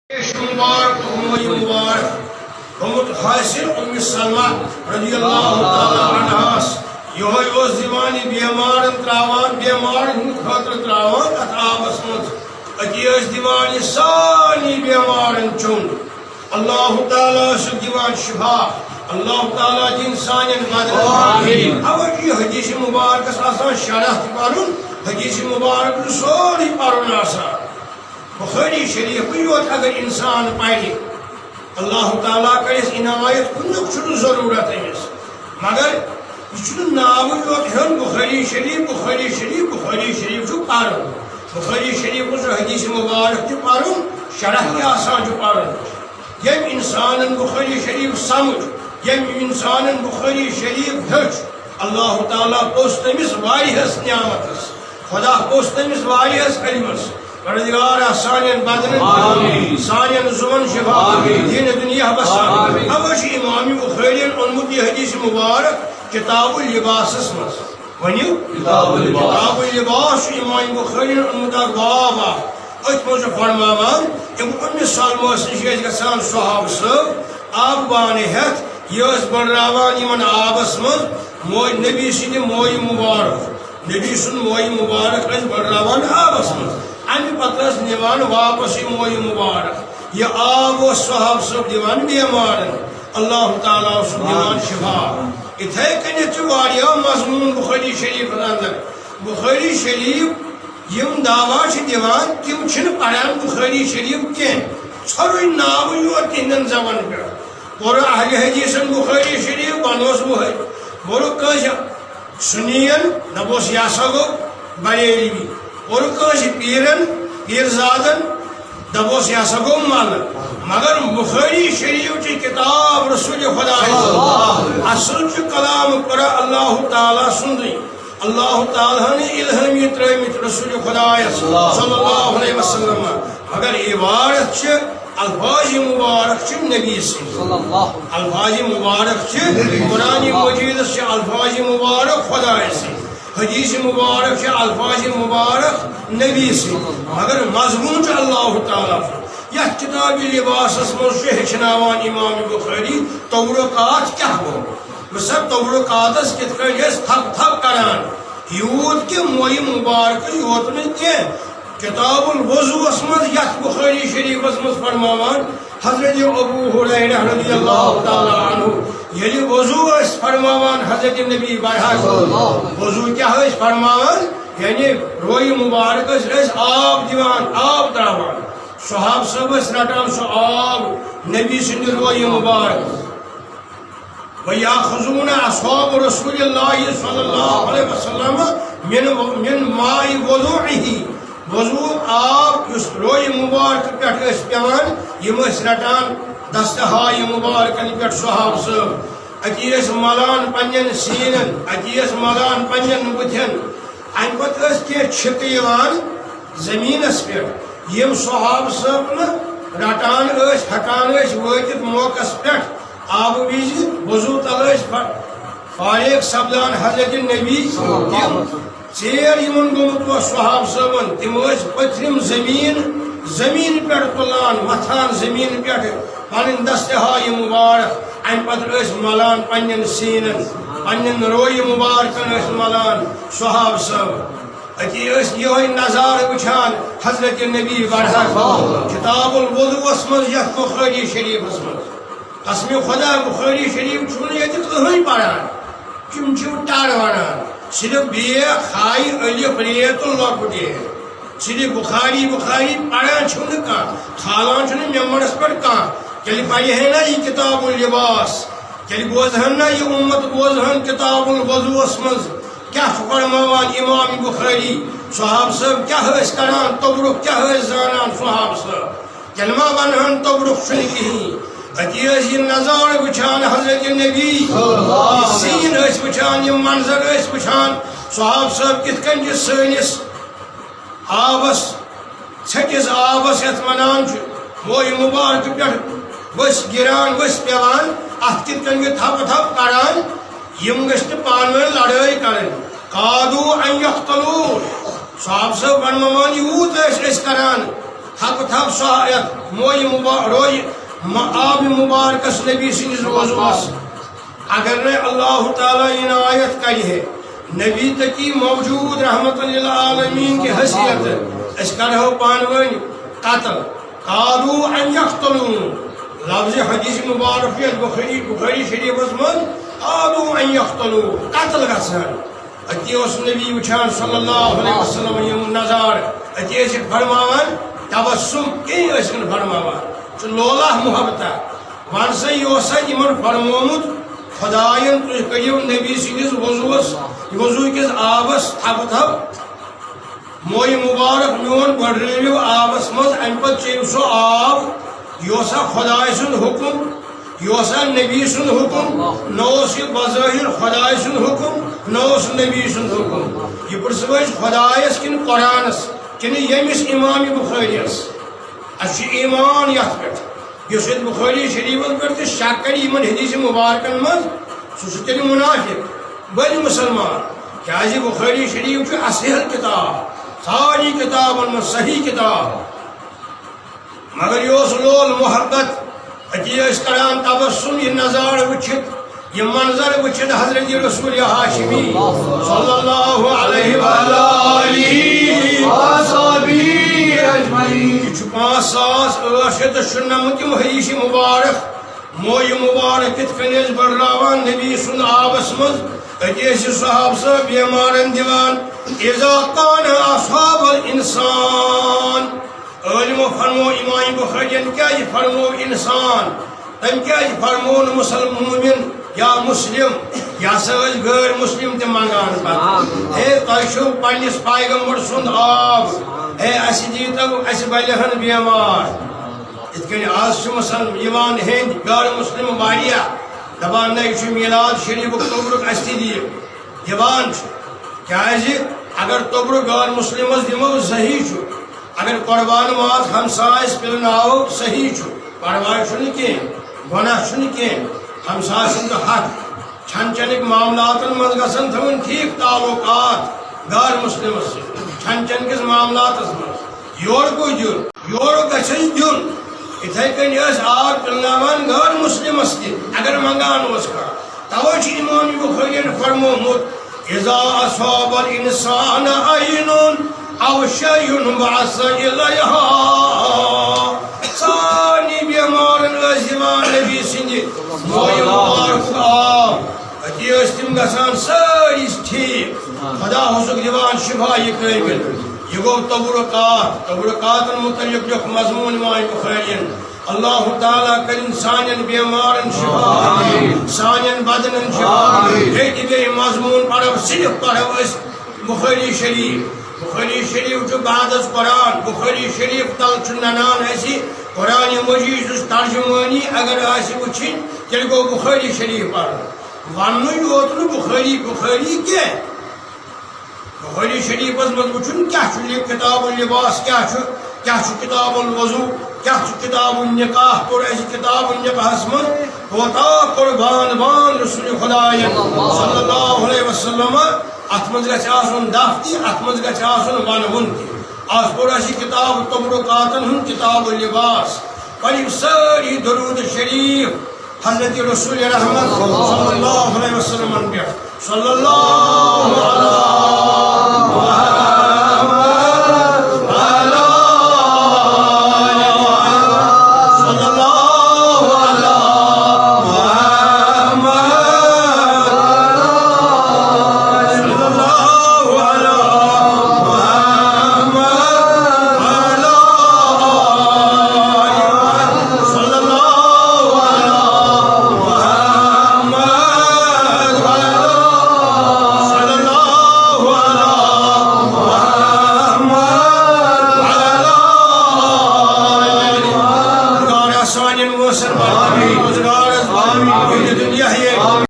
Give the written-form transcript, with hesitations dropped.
مبارک مبارک گومت حاصل سلمہ رضی اللہ تعالی عنہاس یہ دیوان بیمار تراوان بیمار ہند خاطر تراوان ات آبس مز اتی دیوان سانی بیمار چون اللہ تعالی دیوان شفا اللہ تعالی دین سان بدن اوی حدیث مبارک آسان شرح پرن حدیث مبارک سوری پرن آسان بخاری شریف یوت اگر انسان پڑھے اللہ تعالیٰ کرس عنایت کنک ضرورت امس مگر یہ ناو یوت ہن بخاری شریف بخاری شریف بخاری شریف پرن بخاری شریف حدیث مبارک پرن شرح تہ آسان پرن یم انسان بخاری شریف سمجھ یم انسان بخاری شریف ہچ اللہ تعالیٰ پوس تمس واریہس نعمتس خدا پوس تمس واریہس علمس پروردگار سانین بدن سانین زمن شفا دین دنیا بسان اوش امام بخاری اونمت یہ حدیث مبارک کتاب اللباس مز ونیو کتاب اللباس امام بخاری اونمت باب ات مز فرماوان ام سلمہ نش گژھان صحابہ صاحب آب بانہ ہتھ یہ بڑراوان یمن آبس مز نبی سند موئی مبارک نبی سند موئی مبارک بڑراوان آبس مز امہ پتہ نوان واپس یہ موئی مبارک یہ آب صحاب صاحب دیوان بیمار اللہ تعالیٰ دیوان شفا اتھے کنیت مضمون بخاری شریف اندر بخاری شریف یم دعوا دیوان تم چھن پڑھان بخاری شریف کی ژھوروے ناو یوت تہندین زبان پہ پور اہل حدیثن بخاری شریف بنوس بہر بور سنین دپوس یہ سا گو بریلوی اور پیرن پیرزادن دپوس یہ سا گو مل مگر بخاری شریف چی کتاب رسول خدا اصل چی کلام پڑا اللہ تعالیٰ سندی اللہ تعالیٰ نے الہمی ترمت رسول خدا صلی اللہ علیہ وسلم مگر عبارت چی الفاظ مبارک چی نبی سے الفاظ مبارک چی قرآن مجید سے الفاظ مبارک خدا سے حدیث مبارک سے الفاظ مبارک نبی سے مگر مضمون چ اللہ تعالیٰ یہ کتاب لباس مز ہچناوان امام بخاری تورقات کیا گو سب تورقات کت تھپ تھپ کران یوت کہ موئی مبارک یوت نا کتاب الوضو مز یت بخاری شریف مز فرماوان حضرت ابو ہریرہ رضی اللہ تعالی عنہ یعنی وضو فرماوان حضرت نبی برحق وضو کیا فرماوان یعنی روئی مبارک آب دیوان آب تراوان صحاب صاحب رٹان سو آب نبی سند روئی مبارک وَيَأْخُذُونَ أَصْحَابُ رَسُولِ اللَّهِ صلی اللہ علیہ وسلم من ماء وضوعه وضو آب اس روئی مبارک پہ پیوان یم رٹان دستہائی مبارکن پہ صحاب صاحب اتی ملان پنن سینن اتی ملان پنن بتن ام پتہ کی چھک یوان زمینس پہ یم صحاب صاحب رٹان ہکان واتت موقع پہ آب وز وضو تل فارغ سپدان حضرت نبی ژیر یمن گومت صحاب صاحبن تم پتھرم زمین پہ تلان وتھان زمین پہ پن دستہائی مبارک ام پتہ ملان پنن سینن پنن روئی مبارکن ملان صحاب صاحب اتی یہ نظارہ وچھان حضرت نبی برحق کتاب الوضو مز یت بخاری شریف مز قسم خدا بخاری شریف چھن یہ کہیں پڑھان تم ٹر ونان صرف بے خائی الف ریت لکٹ صرف بخاری بخاری پڑھان چھن کان کھالان چھن میمورس پہ کان تیل پڑھے نا یہ کتاب اللباس تیل بوزہن نا یہ امت بوزہن کتاب الوضو مز کیا فرماوان امام بخاری صحاب صاحب کیا کران تبرک کیا زانان صحاب صاحب کلمہ ونہن تبرک چھن کہیں اتی یہ نظارہ وچھان حضرت نبی سین وچھان یہ منظر وچھان صحاب صاحب کت کن سنس آبس ژھٹس آبس یت ونان موئی مبارک پہ وس گران وس پیوان ات کت کن تھپ تھپ کران یم گھن پان ون لڑائی کرن قادو ان یقتلوا صحاب صاحب ونمان یوت کران تھپ سہ یتھ روی آب مبارکس نبی سندس وضوس اگر نے اللہ تعالیٰ عنایت کرے نبی تکی موجود رحمت للعالمین کی حیثیت اس کرو پانوین قتل قالوا ان یقتلون لفظ حدیث مبارک بخاری شریف من قالوا ان یقتلوا قتل گھن اتی اس نبی وچھان صلی اللہ علیہ وسلم یم نظار اتی اس فرماوان تبسم کی اس فرماوان چھ لولا محبتہ ون سا یہ یمن فرمومت خدائن تھی کریو نبی سندس وضوس وضو کس آبس تھپ تھپ موئی مبارک میون گڈریو آبس مز ام پتہ چیو سو آب یہ خدائے سند حکم یہ نبی سند حکم نوس یہ بظاہر خدائے سند حکم نوس نبی سند حکم یہ پرسو خدائس کن قرآنس کن یمس امام بخاریس اس ایمان یت پہ اس بخاری شریف پہ شک کر ان حدیث مبارکن من سہ تیل منافق بل مسلمان کیاز بخاری شریف اصل کتاب ساری کتابن من صحیح کتاب مگر یہ لول محبت اتی کران تبسم یہ نظارہ وچھت یہ منظر وچھت حضرت رسول ہاشمی صلی اللہ علیہ وآلہ یہ 5,896 حدیث مبارک موئی مبارک کت کنیز بڑھراوان نبی سن آبس مز اتیس صحاب سے بیمارن دیوان اذا قان اصحاب الانسان علم فرمو امام بخارین کیا یہ فرمو انسان تم کیا یہ فرمون مسلمین یا مسلم یا سوز غیر مسلم تے منگان پتہ اے تیشو پنس پیغمبر سند آب اے اس دیتو اس بلہن بیمار اتکن آز مسلم یوان ہند غیر مسلم واریا دبان نئی میلاد شریف تبرک اس دیوان کیازِ اگر تبرک غیر مسلم دمو صحیح اگر قربان ماز ہمسائس پلناو صحیح پرواہ چھ کی گناہ چھ کی ہمسائے سند حق چھن چنک معاملاتن مز گھن تھون ٹھیک تعلقات غیر مسلم چھن چن کس معاملات مز یور کو دن یور گھس دن اتھے کن آب پلناوان غیر مسلمس تہ اگر منگان توے امام بخارین فرمومت اذا اصاب الانسان عین او شیء بعث الیہا سانی بیمارن دِوان نبی سند موئی مبارک آب اتی تم گھان ساری ٹھیک خدا حسک دِوان شفا یہ قابل یہ گو تبرکاتن متعلق جو مضمون امام بخارین اللہ تعالیٰ کرن سانین بیمارن شفا سانین بدنن شفا بیٹی مضمون پڑھو صرف پڑھو اس بخاری شریف جو بعد از قرآن بخاری شریف تل ننان ایسی قرآن مجید ترجمانی اگر آسی وچھن تیل گو بخاری شریف پڑھو ونو یوت بخاری کیا بخاری شریف مز وچھن کیا کتاب اللباس کیا کتاب الوضو کیا کتاب النکاح تو ایسی کتاب النکاح من ہوتا قربان بان رسول خدا صلی اللہ علیہ وسلم ات مز گژھِ آسُن دف تہِ ات مز گژھِ آسُن ونوُن تہِ آز پوٚر اَسہِ کتاب تبرکاتن ہُنٛد کتاب اللباس پٔرِو سٲری درود شریف حضرت رسول رحمت صلی اللہ علیہ وسلم پٮ۪ٹھ صلی اللہ علیہ